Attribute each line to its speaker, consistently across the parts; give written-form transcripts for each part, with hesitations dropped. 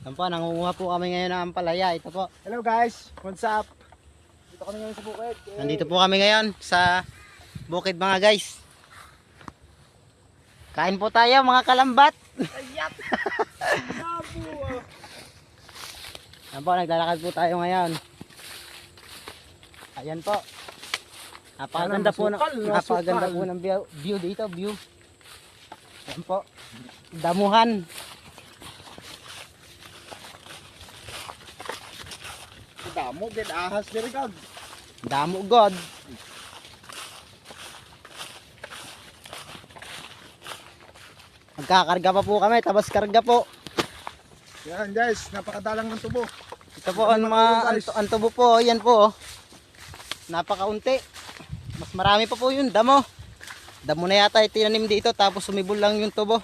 Speaker 1: Yan po, nangunguha po kami ngayon ng ampalaya. Ito po.
Speaker 2: Hello guys, what's up? Dito kami ngayon sa bukid.
Speaker 1: Nandito po kami ngayon sa bukid mga guys. Kain po tayo mga kalambat.
Speaker 2: Ayap!
Speaker 1: Yan po, naglalakad po tayo ngayon. Ayan po. Napakaganda po, napakaganda po ng view dito, view. Ayan po. Damuhan.
Speaker 2: Damo, gid ahas diri kag.
Speaker 1: Damo god. Magkakarga pa po kami, tapos karga po.
Speaker 2: Yan guys, napakadalang ng tubo.
Speaker 1: Ito po ang mga ang tubo po, yan po. Napakaunti. Mas marami pa po yun, damo. Damo na yata itinanim dito tapos sumibol lang yung tubo.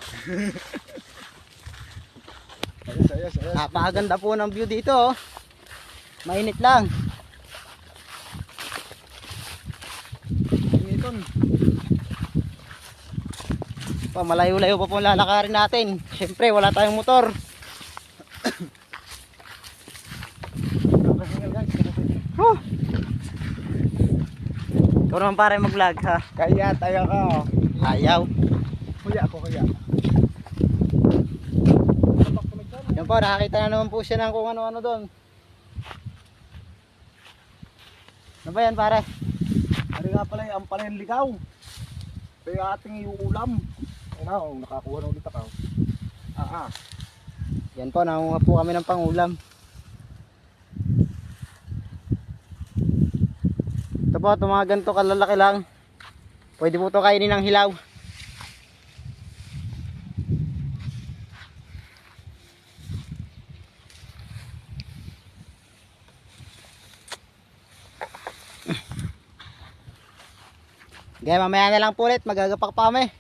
Speaker 2: Ayos.
Speaker 1: Napakaganda po ng view dito. Oh. Mainit lang.
Speaker 2: Initon.
Speaker 1: Malayo-layo pa po lalakarin natin. Siyempre wala tayong motor. Huh. Ikaw naman pare mag-vlog ha.
Speaker 2: Kaya tayo ka.
Speaker 1: Ayaw.
Speaker 2: Kuya ako kuya.
Speaker 1: Yan po, nakakita na naman po siya ng kung ano-ano doon. Ano ba yan pare?
Speaker 2: Ano nga pala yung ampalayang ligaw. Kaya ating iuulam. Ayun na, nakakuha na ulit ako.
Speaker 1: Yan po, nangunguha po kami ng pangulam. Ito po, itong mga ganito kalalaki lang. Pwede po ito kainin ng hilaw. Kaya mamaya na lang po ulit, magagapak pa kami.